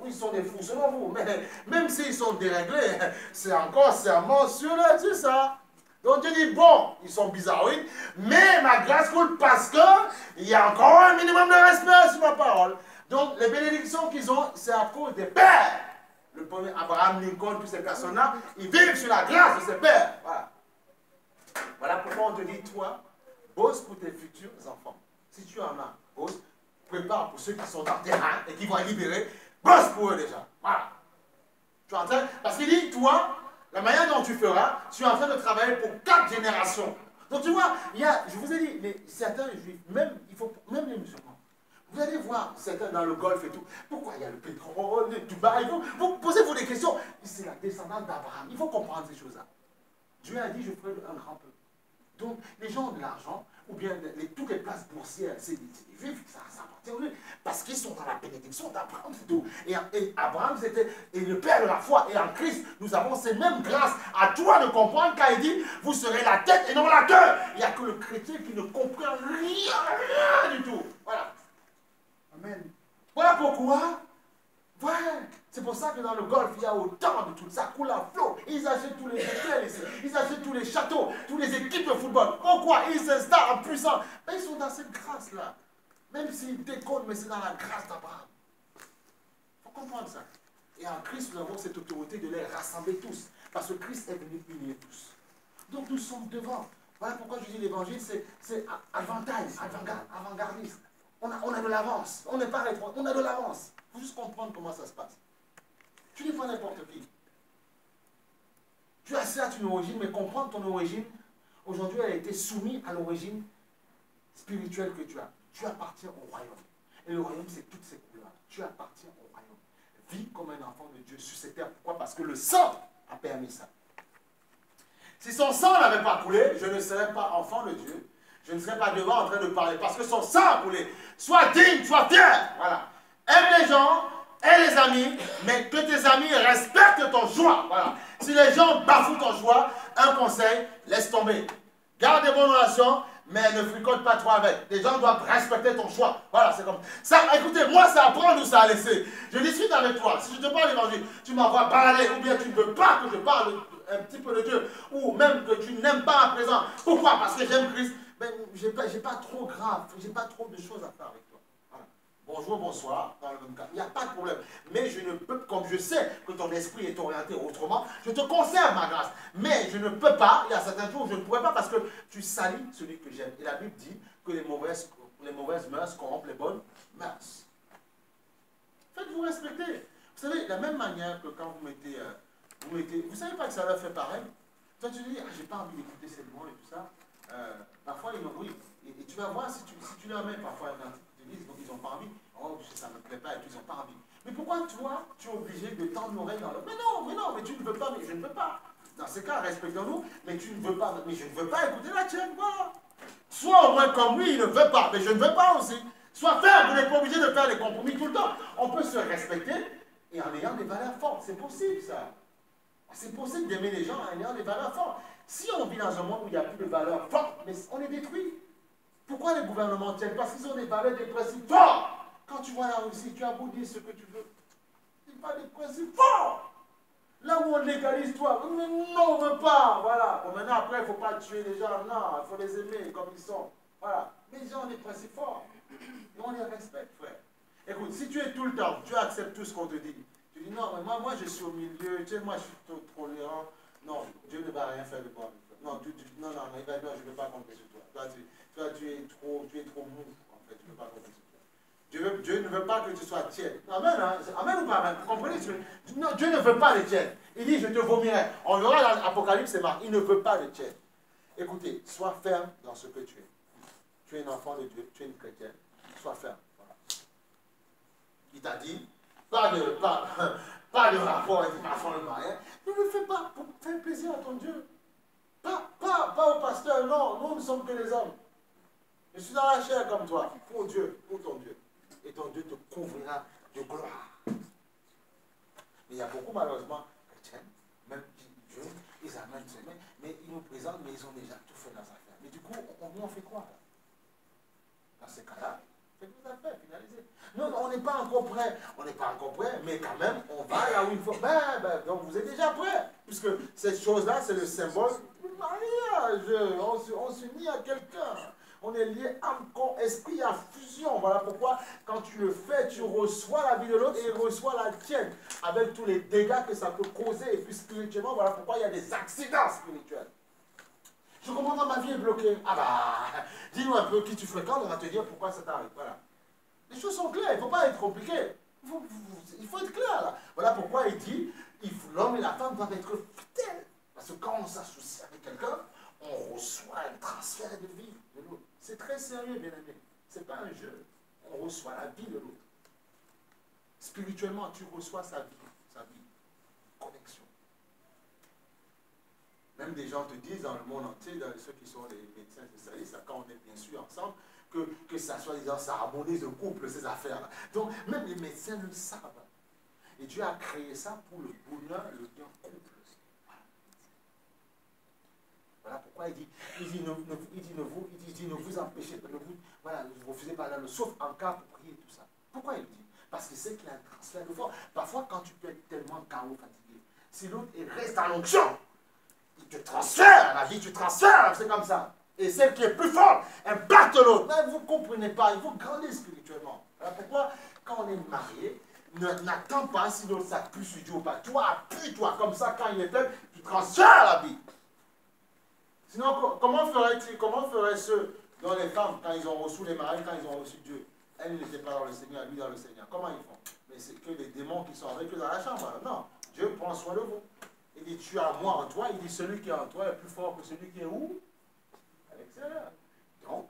ils sont des fous selon vous. Mais même s'ils sont déréglés, c'est encore serment sur ça. Donc Dieu dit, bon, ils sont bizarroïdes, mais ma grâce coule parce qu'il y a encore un minimum de respect sur ma parole. Donc les bénédictions qu'ils ont, c'est à cause des pères. Le premier Abraham, Lincoln, toutes ces personnes-là, ils vivent sur la grâce de ses pères. Voilà. Voilà pourquoi on te dit, toi, bosse pour tes futurs enfants. Si tu en as, bosse, prépare pour ceux qui sont dans le terrain et qui vont être libérés, bosse pour eux déjà. Voilà. Tu es en train, parce qu'il dit, toi, la manière dont tu feras, tu es en train de travailler pour 4 générations. Donc tu vois, je vous ai dit, mais certains juifs, même les musulmans, vous allez voir certains dans le Golfe et tout, pourquoi il y a le pétrole, le Dubaï, vous posez-vous des questions. C'est la descendance d'Abraham, il faut comprendre ces choses-là. Dieu a dit, je ferai un grand peuple. Donc, les gens ont de l'argent, ou bien toutes les places boursières, c'est des juifs, ça appartient aux juifs, parce qu'ils sont dans la bénédiction d'Abraham, c'est tout. Et Abraham, c'était le père de la foi. Et en Christ, nous avons ces mêmes grâces. À toi de comprendre quand il dit, vous serez la tête et non la queue. Il n'y a que le chrétien qui ne comprend rien du tout. Voilà. Amen. Voilà pourquoi. Ouais, c'est pour ça que dans le Golfe, il y a autant de tout ça coule à flot. Ils achètent tous les hôtels ici, ils achètent tous les châteaux, toutes les équipes de football. Pourquoi? Ils s'installent en puissance. Mais ils sont dans cette grâce-là. Même s'ils déconnent, mais c'est dans la grâce d'Abraham. Il faut comprendre ça. Et en Christ, nous avons cette autorité de les rassembler tous. Parce que Christ est venu unir tous. Donc nous sommes devant. Voilà pourquoi je dis l'évangile, c'est avant-gardiste. On a de l'avance. On n'est pas rétro, on a de l'avance. Il faut juste comprendre comment ça se passe. Tu n'es pas n'importe qui. Tu as certes une origine, mais comprendre ton origine, aujourd'hui, elle a été soumise à l'origine spirituelle que tu as. Tu appartiens au royaume. Et le royaume, c'est toutes ces couleurs. Tu appartiens au royaume. Vis comme un enfant de Dieu sur cette terre. Pourquoi? Parce que le sang a permis ça. Si son sang n'avait pas coulé, je ne serais pas enfant de Dieu. Je ne serais pas devant en train de parler. Parce que son sang a coulé. Sois digne, sois fier. Voilà. Aime les gens, aime les amis, mais que tes amis respectent ton choix. Voilà. Si les gens bafouent ton choix, un conseil, laisse tomber. Garde des bonnes relations, mais ne fricote pas trop avec. Les gens doivent respecter ton choix. Voilà, c'est comme ça. Écoutez, moi, c'est à prendre ou ça à laisser. Je discute avec toi. Si je te parle d'évangile, tu m'envoies parler, ou bien tu ne veux pas que je parle un petit peu de Dieu, ou même que tu n'aimes pas à présent. Pourquoi? Parce que j'aime Christ. Ben, j'ai pas trop grave, j'ai pas trop de choses à faire avec toi. Voilà. Bonjour, bonsoir, dans le même cas. Il n'y a pas de problème. Mais je ne peux, comme je sais que ton esprit est orienté autrement, je te conserve ma grâce. Mais je ne peux pas, il y a certains jours où je ne pourrais pas parce que tu salis celui que j'aime. Et la Bible dit que les mauvaises mœurs corrompent les bonnes mœurs. Faites-vous respecter. Vous savez, de la même manière que quand vous mettez, vous savez pas que ça leur fait pareil. Toi tu dis, ah, j'ai pas envie d'écouter ces mots et tout ça. Parfois, ils ont oui. Et tu vas voir, si tu leur mets parfois un article, donc ils n'ont pas envie. Oh, ça ne me plaît pas et puis ils n'ont pas envie. Mais pourquoi toi, tu es obligé de tendre l'oreille dans le. Mais non, mais tu ne veux pas, mais je ne veux pas. Dans ce cas, respectons-nous, mais tu ne veux pas, mais je ne veux pas écouter la tienne, voilà. Sois au moins comme lui, il ne veut pas, mais je ne veux pas aussi. Sois ferme, vous n'êtes pas obligé de faire des compromis tout le temps. On peut se respecter et en ayant des valeurs fortes. C'est possible, ça. C'est possible d'aimer les gens en ayant des valeurs fortes. Si on vit dans un monde où il n'y a plus de valeurs fortes, mais on est détruit. Pourquoi les gouvernements tiennent? Parce qu'ils ont des valeurs, des principes forts. Quand tu vois la Russie, tu as beau dire ce que tu veux. Il n'y a pas des principes forts. Là où on légalise toi, mais non, on ne veut pas. Voilà. Bon, maintenant, après, il ne faut pas tuer les gens. Non, il faut les aimer comme ils sont. Voilà. Mais les gens ont des principes forts. Et on les respecte, frère. Écoute, si tu es tout le temps, tu acceptes tout ce qu'on te dit. Tu dis non, mais moi je suis au milieu, tu sais, moi je suis tolérant. Non, Dieu ne va rien faire de moi. Non, non, je ne veux pas compter sur toi. Toi, tu es trop mou, en fait, je ne veux pas compter sur toi. Dieu ne veut pas que tu sois tiède. Amen, hein? Amen ou pas amen? Vous comprenez ce que non, Dieu ne veut pas les tièdes. Il dit, je te vomirai. On verra dans l'Apocalypse, c'est marqué. Il ne veut pas les tièdes. Écoutez, sois ferme dans ce que tu es. Tu es un enfant de Dieu, tu es une chrétienne. Sois ferme. Voilà. Il t'a dit, pas de rapport avec ma femme, rien. Ne le fais pas pour faire plaisir à ton Dieu. Pas au pasteur, non. Nous ne sommes que des hommes. Je suis dans la chair comme toi. Pour Dieu, pour ton Dieu. Et ton Dieu te couvrira de gloire. Mais il y a beaucoup, malheureusement, chrétiens, même Dieu, ils amènent ces mains, mais ils nous présentent, mais ils ont déjà tout fait dans sa affaire. Mais du coup, on fait quoi là? Dans ces cas-là, faites vos affaires, finalisez. Non, on n'est pas encore prêt. On n'est pas encore prêt, mais quand même, on va là où il faut. Donc vous êtes déjà prêt. Puisque cette chose-là, c'est le symbole du mariage. On s'unit à quelqu'un. On est lié âme, corps, esprit à fusion. Voilà pourquoi, quand tu le fais, tu reçois la vie de l'autre et il reçoit la tienne. Avec tous les dégâts que ça peut causer. Et puis spirituellement, voilà pourquoi il y a des accidents spirituels. Je comprends pas, ma vie est bloquée. Ah bah, dis-nous un peu qui tu fréquentes, on va te dire pourquoi ça t'arrive. Voilà. Les choses sont claires, il ne faut pas être compliqué. Il faut être clair là. Voilà pourquoi il dit, l'homme et la femme doivent être fidèles. Parce que quand on s'associe avec quelqu'un, on reçoit un transfert de vie de l'autre. C'est très sérieux, bien aimé. Ce n'est pas un jeu. On reçoit la vie de l'autre. Spirituellement, tu reçois sa vie. Connexion. Même des gens te disent dans le monde entier, dans ceux qui sont les médecins spécialistes, quand on est bien sûr ensemble, que ça soit, disant, ça harmonise le couple, ces affaires-là. Donc, même les médecins le savent. Et Dieu a créé ça pour le bonheur, le bien couple. Voilà pourquoi il dit ne vous empêchez pas, voilà, ne vous refusez pas le sauf en cas pour prier, tout ça. Pourquoi il dit? Parce qu'il sait qu'il y a un transfert de force. Parfois, quand tu peux être tellement KO, fatigué, si l'autre reste en onction, il te transfère, la vie, tu transfères, c'est comme ça. Et celle qui est plus forte impacte l'autre. Mais vous ne comprenez pas, il faut grandir spirituellement. Voilà pourquoi, quand on est marié, n'attends pas si l'autre s'appuie sur Dieu ou pas. Toi, appuie-toi, comme ça, quand il est faible, tu transfères la vie. Sinon, comment feraient ceux dont les femmes, quand ils ont reçu les maris, quand ils ont reçu Dieu, elles n'étaient pas dans le Seigneur, lui dans le Seigneur. Comment ils font? Mais c'est que les démons qui sont avec eux dans la chambre. Non, Dieu prend soin de vous. Il dit, tu as moi en toi. Il dit, celui qui est en toi est plus fort que celui qui est où? À l'extérieur. Donc,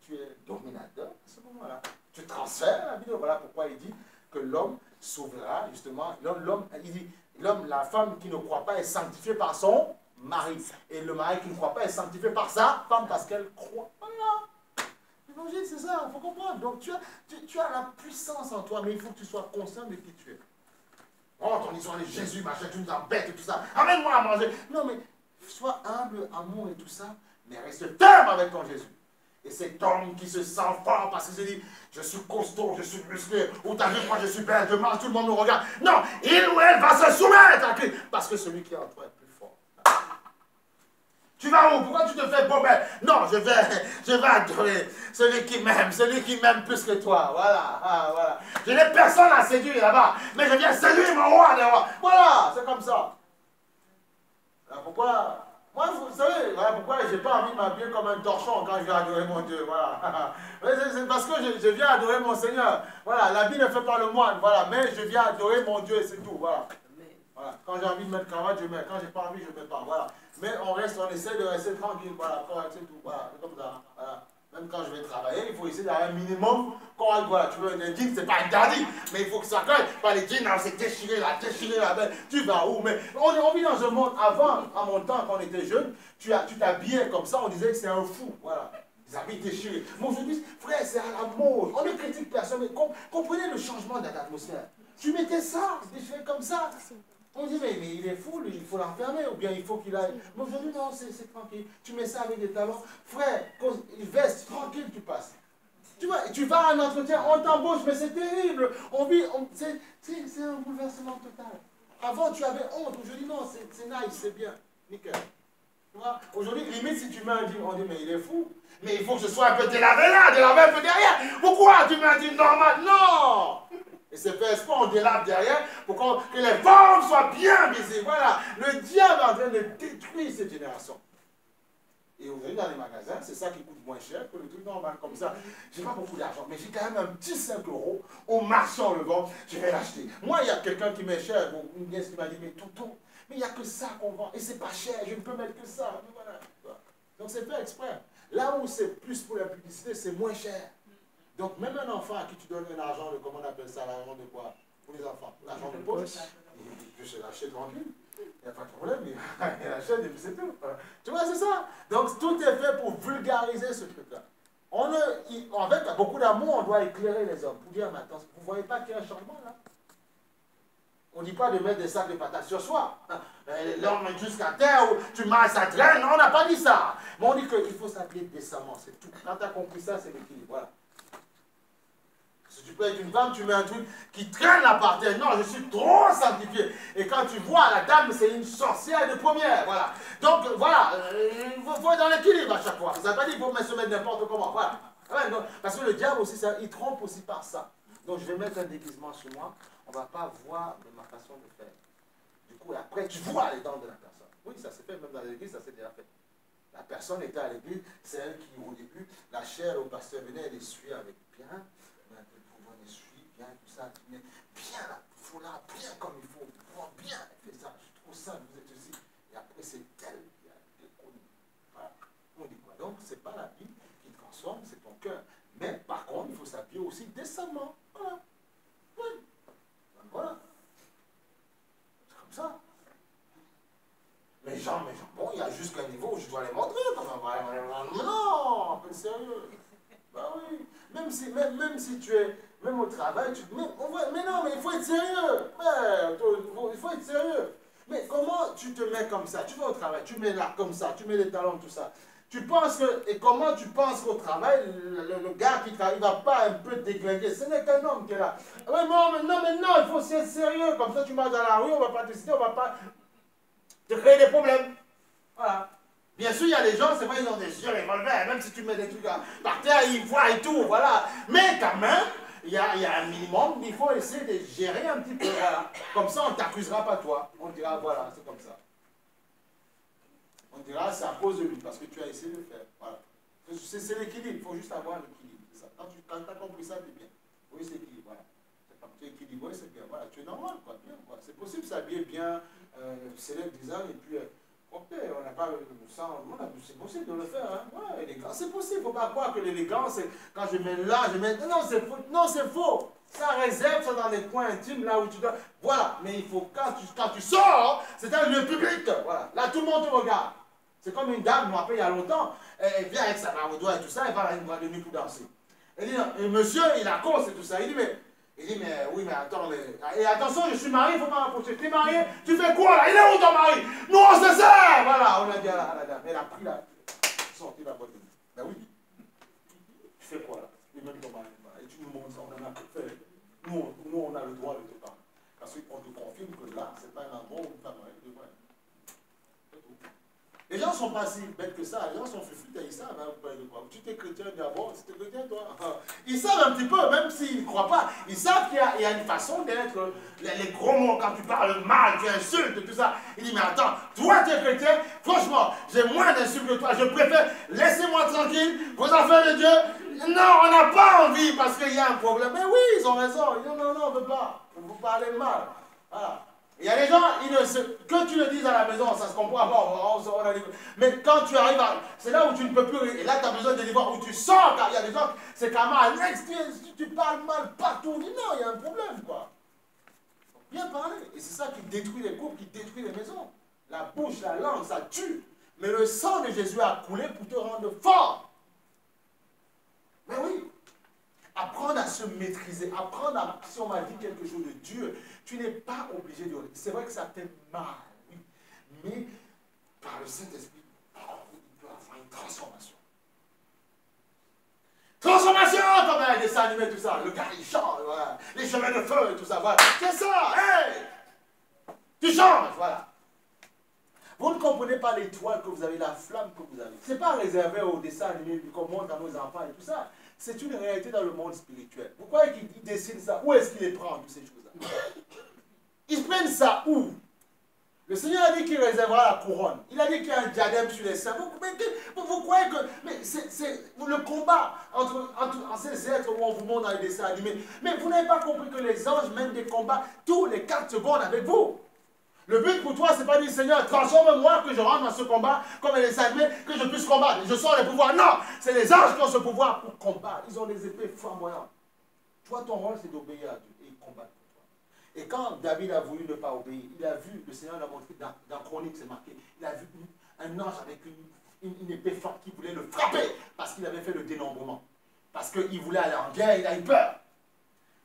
tu es dominateur à ce moment-là. Tu transfères la vie. Voilà pourquoi il dit que l'homme sauvera, justement. L'homme, la femme qui ne croit pas est sanctifiée par son mari. Et le mari qui ne croit pas est sanctifié par sa femme parce qu'elle croit. Voilà. L'évangile, c'est ça, il faut comprendre. Donc tu as la puissance en toi, mais il faut que tu sois conscient de qui tu es. Oh, ton histoire de Jésus, machin, tu nous embêtes et tout ça. Amène-moi à manger. Non, mais sois humble, amour et tout ça, mais reste ferme avec ton Jésus. Et cet homme qui se sent fort parce qu'il se dit, je suis costaud, je suis musclé, ou t'as vu, moi je suis belle, je marche, tout le monde me regarde. Non, il ou elle va se soumettre à Christ, parce que celui qui est en toi est plus fort. Tu vas où? Pourquoi tu te fais bobette? Non, je vais adorer celui qui m'aime plus que toi. Voilà, voilà. Je n'ai personne à séduire là-bas, mais je viens séduire mon roi des rois. Voilà, c'est comme ça. Alors pourquoi? Moi, vous savez, voilà pourquoi je n'ai pas envie de m'habiller comme un torchon quand je viens adorer mon Dieu. Voilà. C'est parce que je viens adorer mon Seigneur. Voilà, l'habit ne fait pas le moine. Voilà, mais je viens adorer mon Dieu et c'est tout. Voilà. Voilà. Quand j'ai envie de mettre cravate, je mets. Quand j'ai pas envie, je ne mets pas. Voilà. Mais on essaie de rester tranquille. Voilà, c'est tout. Voilà, c'est comme ça. Voilà. Même quand je vais travailler, il faut essayer d'avoir un minimum. Voilà, tu veux un jean, c'est pas interdit. Mais il faut que ça colle. Pas les jeans, c'est déchiré là, ben, tu vas où? Mais on vit dans un monde, avant, à mon temps, quand on était jeune, tu t'habillais comme ça, on disait que c'est un fou. Voilà. Les habits déchirés. Moi, je dis, frère, c'est à la mode. On ne critique personne, mais comprenez le changement de l'atmosphère. Tu mettais ça, déchiré comme ça. On dit, mais il est fou, lui, il faut l'enfermer, ou bien il faut qu'il aille. Mais aujourd'hui, non, c'est tranquille. Tu mets ça avec des talons. Frère, il veste, tranquille, tu passes. Tu vois, tu vas à un entretien, on t'embauche, mais c'est terrible. C'est un bouleversement total. Avant, tu avais honte. Aujourd'hui, non, c'est nice, c'est bien. Nickel. Tu vois, aujourd'hui, limite, si tu mets un jean, on dit, mais il est fou. Mais il faut que ce soit un peu délavé là, délavé un peu derrière. Pourquoi tu mets un jean normal? Non! Et c'est fait exprès, on délave derrière pour que les formes soient bien visibles. Voilà, le diable est en train de détruire cette génération. Et aujourd'hui, dans les magasins, c'est ça qui coûte moins cher que le truc normal. Comme ça, j'ai pas beaucoup d'argent, mais j'ai quand même un petit 5 € au marché en le vend, je vais l'acheter. Moi, il y a quelqu'un qui m'est cher, une nièce qui m'a dit, mais tonton, mais il n'y a que ça qu'on vend, et c'est pas cher, je ne peux mettre que ça. Mais voilà. Donc c'est fait exprès. Là où c'est plus pour la publicité, c'est moins cher. Donc, même un enfant à qui tu donnes un argent, comment on appelle ça, l'argent de quoi? Pour les enfants, l'argent de poche, il peut se lâcher tranquille, il n'y a pas de problème, il achète et puis c'est tout. Tu vois, c'est ça. Donc, tout est fait pour vulgariser ce truc-là. Avec beaucoup d'amour, on doit éclairer les hommes pour dire, mais attends, vous ne voyez pas qu'il y a un changement là? On ne dit pas de mettre des sacs de patates sur soi. L'homme jusqu'à terre, où tu marches, ça traîne. Non, on n'a pas dit ça. Mais on dit qu'il faut s'habiller décemment, c'est tout. Quand tu as compris ça, c'est l'équilibre. Voilà. Si tu peux être une femme, tu mets un truc qui traîne là par terre. Non, je suis trop sanctifié. Et quand tu vois la dame, c'est une sorcière de première. Voilà. Donc, voilà, il faut être dans l'équilibre à chaque fois. Ça ne veut pas dire qu'il faut se mettre n'importe comment. Voilà. Parce que le diable aussi, il trompe aussi par ça. Donc, je vais mettre un déguisement sur moi. On ne va pas voir de ma façon de faire. Du coup, après, tu vois les dents de la personne. Oui, ça s'est fait, même dans l'église, ça s'est déjà fait. La personne était à l'église, c'est elle qui, au début, la chair au pasteur venait, elle essuyait avec bien. On essuie bien, tout ça, mais bien là, il faut là, bien comme il faut, bien, elle fait ça, je trouve ça, vous êtes aussi. Et après, c'est elle qui a déconné. Voilà. On dit quoi? Donc, ce n'est pas la vie qui transforme, c'est ton cœur. Mais par contre, il faut s'habiller aussi décemment. Voilà. Oui. Voilà. C'est comme ça. Mes gens, bon, il y a jusqu'à un niveau où je dois les montrer. Non, mais sérieux. Bah oui. Même si tu es, même au travail, mais non, mais il faut être sérieux. Il faut être sérieux. Mais comment tu te mets comme ça? Tu vas au travail, tu mets là comme ça, tu mets les talons, tout ça. Tu penses que, et comment tu penses qu'au travail, le gars qui travaille, il ne va pas un peu déglinguer? Ce n'est qu'un homme qui est là. Ouais, mais non, il faut être sérieux. Comme ça, tu marches dans la rue, on ne va pas te citer, on ne va pas te créer des problèmes. Voilà. Bien sûr, il y a des gens, c'est vrai, ils ont des yeux revolvers, même si tu mets des trucs par terre, ils voient et tout, voilà. Mais quand même, il y a un minimum, il faut essayer de gérer un petit peu, voilà. Comme ça, on ne t'accusera pas toi. On dira, voilà, c'est comme ça. On dira, c'est à cause de lui, parce que tu as essayé de le faire. Voilà. C'est l'équilibre, il faut juste avoir l'équilibre. Quand tu as compris ça, c'est bien. Oui, c'est équilibre, voilà. Quand tu es équilibré, c'est bien. Voilà, tu es normal, quoi. Bien, quoi. C'est possible de s'habiller bien, célèbre design, et puis, ok, on n'a pas le sang, c'est possible de le faire, hein. Ouais, élégant, c'est possible. Il ne faut pas croire que l'élégance, c'est quand je mets là, je mets. Non, c'est faux. Non, c'est faux. Ça réserve ça dans les coins intimes, là où tu dois. Voilà, mais il faut, quand tu sors, c'est un lieu public. Voilà, là, tout le monde te regarde. C'est comme une dame, je me rappelle il y a longtemps, elle vient avec sa barre au doigt et tout ça, elle va à une boîte de nuit pour danser. Elle dit, et monsieur, il a cause et tout ça. Il dit, mais oui, mais attends, et attention, je suis marié, il ne faut pas m'approcher. Tu es marié, tu fais quoi là? Il est où ton mari? Non, c'est ça! Voilà, on a dit à la dame. Elle a pris la. Sorti la boîte de nuit. Ben oui. Tu fais quoi là? Et même ton mari. Et tu nous montres ça, on en a fait. Nous, on a le droit de te parler. Parce qu'on te confirme que là, c'est pas un amour ou une femme avec de vrai. Les gens ne sont pas si bêtes que ça. Les gens sont fufutés, ils savent, hein, vous parlez de quoi. Tu es chrétien d'abord, tu es chrétien toi. Ils savent un petit peu, même s'ils ne croient pas. Ils savent qu'il y a une façon d'être. Les gros mots, quand tu parles mal, tu insultes, tout ça. Il dit, mais attends, toi tu es chrétien, franchement, j'ai moins d'insultes que toi. Je préfère, laissez-moi tranquille, vos affaires de Dieu. Non, on n'a pas envie parce qu'il y a un problème. Mais oui, ils ont raison. Ils disent, non, on ne veut pas. Vous parlez mal. Voilà. Il y a des gens, que tu le dises à la maison, ça se comprend. Mais quand tu arrives c'est là où tu ne peux plus. Et là, tu as besoin de les voir où tu sors. Car il y a des gens, c'est carrément à l'extérieur. Tu parles mal partout. Non, il y a un problème, quoi. Bien parler. Et c'est ça qui détruit les couples, qui détruit les maisons. La bouche, la langue, ça tue. Mais le sang de Jésus a coulé pour te rendre fort. Mais oui. Apprendre à se maîtriser, apprendre à, si on m'a dit quelque chose de dur, tu n'es pas obligé de... C'est vrai que ça fait mal, oui, mais par le Saint-Esprit, il peut avoir une transformation. Transformation, comme un dessin animé, tout ça. Le gars, il change, voilà. Les chemins de feu et tout ça, voilà. C'est ça, hey! Tu changes, voilà. Vous ne comprenez pas l'étoile que vous avez, la flamme que vous avez. Ce n'est pas réservé au dessin animé qu'on montre à nos enfants et tout ça. C'est une réalité dans le monde spirituel. Vous croyez qu'ils décident ça? Où est-ce qu'ils les prennent, toutes ces choses-là? Ils prennent ça où? Le Seigneur a dit qu'il réservera la couronne. Il a dit qu'il y a un diadème sur les seins. Vous croyez que... Mais c'est le combat entre ces êtres où on vous montre dans les dessins animés. Mais vous n'avez pas compris que les anges mènent des combats tous les 4 secondes avec vous. Le but pour toi, c'est pas dire, Seigneur, transforme-moi, que je rentre dans ce combat, comme les animés, que je puisse combattre. Je sors les pouvoirs. Non, c'est les anges qui ont ce pouvoir pour combattre. Ils ont des épées flamboyantes. Toi, ton rôle, c'est d'obéir à Dieu et combattre pour toi. Et quand David a voulu ne pas obéir, il a vu, le Seigneur l'a montré dans Chronique, c'est marqué, il a vu un ange avec une épée forte qui voulait le frapper parce qu'il avait fait le dénombrement. Parce qu'il voulait aller en guerre, il a eu peur.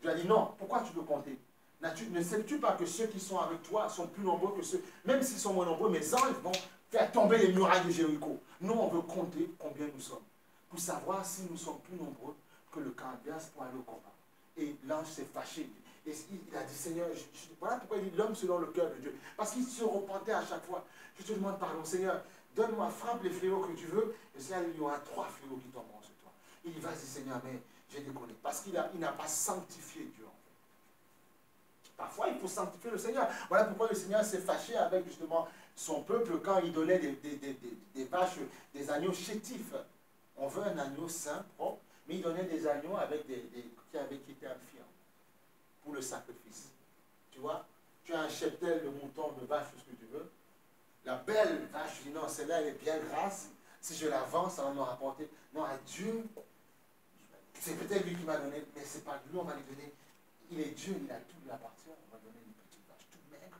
Je lui ai dit, non, pourquoi tu veux compter? Ne sais-tu pas que ceux qui sont avec toi sont plus nombreux que ceux, même s'ils sont moins nombreux, mes anges vont faire tomber les murailles de Jéricho. Nous, on veut compter combien nous sommes, pour savoir si nous sommes plus nombreux que le camp adverse pour aller au combat. Et l'ange s'est fâché. Et il a dit, Seigneur, voilà pourquoi il dit l'homme selon le cœur de Dieu. Parce qu'il se repentait à chaque fois. Je te demande pardon, Seigneur, donne-moi, frappe les fléaux que tu veux. Et Seigneur, il y aura 3 fléaux qui tomberont sur toi. Il dit, vas-y Seigneur, mais j'ai déconné. Parce qu'il n'a pas sanctifié Dieu. Parfois, il faut sanctifier le Seigneur. Voilà pourquoi le Seigneur s'est fâché avec justement son peuple quand il donnait des vaches, des agneaux chétifs. On veut un agneau saint, propre, mais il donnait des agneaux avec qui étaient infirmes pour le sacrifice. Tu vois, tu as un cheptel de mouton, de vache, tout ce que tu veux. La belle vache, je dis non, celle-là, elle est bien grasse. Si je la vends, ça va me rapporter. Non, à Dieu, c'est peut-être lui qui m'a donné, mais c'est pas lui, on va lui donner. Il est Dieu, il a tout lui appartient. On va donner une petite vache toute maigre.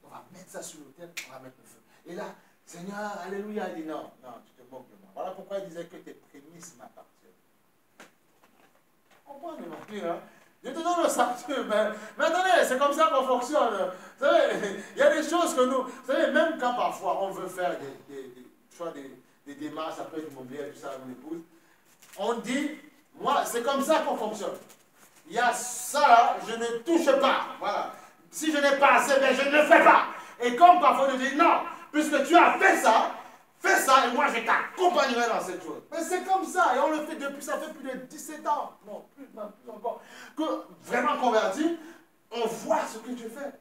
On va mettre ça sur l'autel, on va mettre le feu. Et là, Seigneur, alléluia, il dit non, tu te moques de moi. Voilà pourquoi il disait que tes prémices m'appartiennent. remplir. Hein. Je te donne le statut, mais attendez, c'est comme ça qu'on fonctionne. Vous savez, il y a des choses que nous... Vous savez, même quand parfois on veut faire des démarches après l'immobilier, tout ça, avec mon épouse, on dit, moi, c'est comme ça qu'on fonctionne. Il y a ça là, je ne touche pas. Voilà. Si je n'ai pas assez, ben je ne le fais pas. Et comme parfois je dis, non, puisque tu as fait ça, fais ça et moi je t'accompagnerai dans cette chose. Mais c'est comme ça, et on le fait depuis, ça fait plus de 17 ans, non, plus encore, que vraiment converti, on voit ce que tu fais.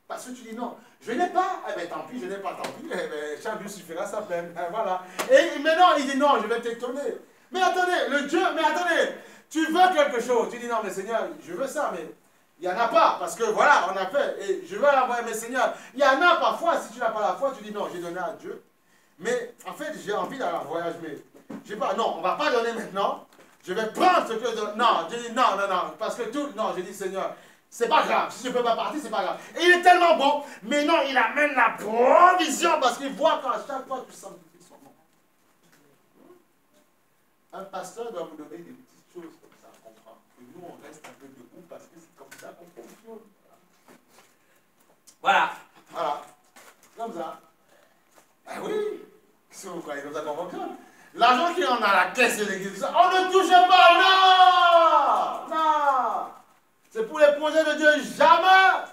Parce que tu dis non, je n'ai pas, eh bien tant pis, je n'ai pas, tant pis, eh bien, chaque jour suffira sa peine, voilà. Et maintenant il dit non, je vais t'étonner. Mais attendez, le Dieu, mais attendez, tu veux quelque chose, tu dis non mais Seigneur, je veux ça, mais il n'y en a pas, parce que voilà, on a fait, et je veux avoir, mais Seigneur, il y en a parfois, si tu n'as pas la foi, tu dis non, j'ai donné à Dieu. Mais en fait, j'ai envie d'aller en voyage, mais je sais pas, non, on ne va pas donner maintenant. Je vais prendre ce que je donne. Non, je dis non, non, non, parce que tout, non, je dis Seigneur, c'est pas grave, si je ne peux pas partir, c'est pas grave. Et il est tellement bon, mais non, il amène la provision parce qu'il voit qu'à chaque fois tu sanctifies son nom. Un pasteur doit vous donner des petites choses comme ça, on comprend. Que nous, on reste un peu debout parce que c'est comme ça qu'on fonctionne. Voilà, voilà, comme ça. Ben oui, qu'est-ce que vous croyez comme ça qu'on fonctionne? L'argent qui est dans la caisse de l'église, on ne touche pas, non, non. C'est pour les projets de Dieu, jamais.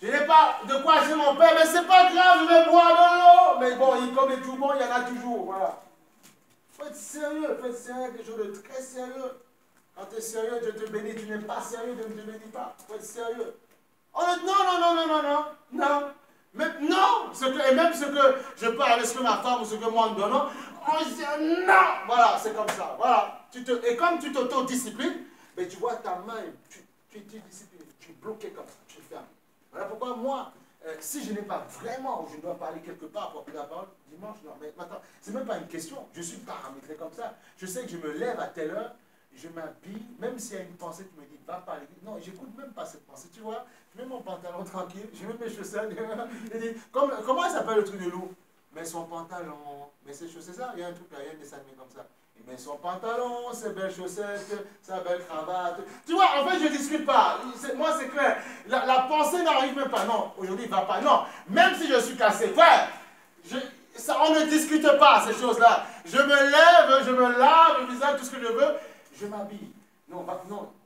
Je n'ai pas de quoi acheter mon père, mais c'est pas grave, je vais boire de l'eau. Mais bon, comme il est tout bon, il y en a toujours, voilà. Faut être sérieux, quelque chose de très sérieux. Quand tu es sérieux, Dieu te bénit, tu n'es pas sérieux, Dieu ne te bénit pas. Faut être sérieux. Oh non. Mais non, et même ce que je parle avec ce que ma femme ou ce que moi me donne, on dit non. Voilà, c'est comme ça. Voilà. Et comme tu t'auto-disciplines, mais tu vois ta main, tu es discipliné, tu es bloqué comme ça, tu le fermes. Voilà pourquoi moi, si je n'ai pas vraiment, je dois parler quelque part pour la parole, dimanche, non, mais maintenant, c'est même pas une question, je suis paramétré comme ça. Je sais que je me lève à telle heure, je m'habille, même s'il y a une pensée qui me dit, va par l'église. Non, j'écoute même pas cette pensée, tu vois. Je mets mon pantalon tranquille, je mets mes chaussettes. Comment il s'appelle le truc de loup? Mais son pantalon, mais ses chaussettes, ça, il y a un truc là, il y a un dessin animé comme ça. Il met son pantalon, ses belles chaussettes, sa belle cravate. Tu vois, en fait, je ne discute pas. Moi, c'est clair. La pensée n'arrive même pas. Non, aujourd'hui, il ne va pas. Non, même si je suis cassé, frère, on ne discute pas ces choses-là. Je me lève, je me lave le visage, tout ce que je veux, je m'habille. Non,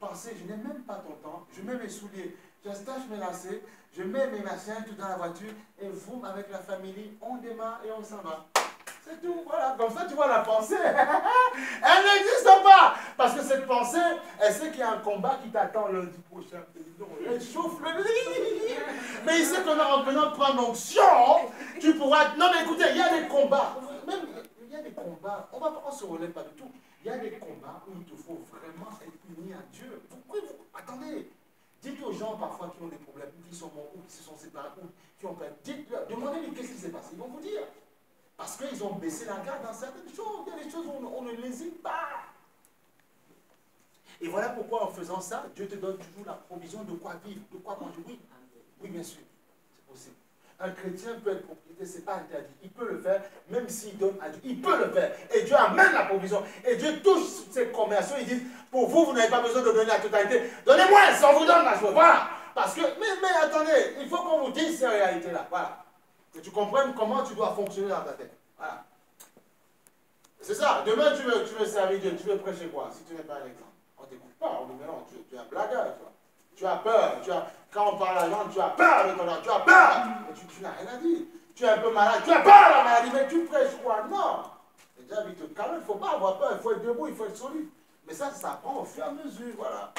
pensez, je n'ai même pas ton temps. Je mets mes souliers, j'attache mes lacets, je mets mes machins tout dans la voiture, et vous, avec la famille, on démarre et on s'en va. C'est tout, voilà. Comme ça, tu vois la pensée. Elle n'existe pas. Parce que cette pensée, elle sait qu'il y a un combat qui t'attend lundi prochain. Elle chauffe le lit. Mais il sait qu'en venant prendre l'onction, tu pourras... Non, mais écoutez, il y a des combats. Même, il y a des combats. On se relève pas du tout. Il y a des combats où il te faut vraiment être uni à Dieu. Attendez. Dites aux gens parfois qui ont des problèmes, qui sont morts, ou qui se sont séparés, ou qui ont perdu. Dites-leur, demandez-lui qu'est-ce qui s'est passé. Ils vont vous dire. Parce qu'ils ont baissé la garde dans certaines choses. Il y a des choses où on ne l'hésite pas. Et voilà pourquoi en faisant ça, Dieu te donne toujours la provision de quoi vivre, de quoi manger. Oui, oui, bien sûr, c'est possible. Un chrétien peut être propriétaire, ce n'est pas interdit. Il peut le faire, même s'il donne à Dieu. Il peut le faire. Et Dieu amène la provision. Et Dieu touche ces commerçants. Il dit, pour vous, vous n'avez pas besoin de donner la totalité. Donnez-moi, si on vous donne la chose. Voilà. Parce que, mais attendez, il faut qu'on vous dise ces réalités-là. Voilà. Que tu comprennes comment tu dois fonctionner dans ta tête. Voilà. C'est ça. Demain, tu veux servir Dieu. Tu veux prêcher quoi? Si tu n'es pas un exemple. On ne t'écoute pas. On dit, mais non, tu es un blagueur. Tu as peur. Quand on parle à la langue, tu as peur de ton âme. Tu as peur. Mais tu n'as rien à dire. Tu es un peu malade. Tu as peur de la maladie. Mais tu prêches quoi? Non. Et déjà, il te calme. Il ne faut pas avoir peur. Il faut être debout. Il faut être solide. Mais ça prend au fur et à mesure. Voilà.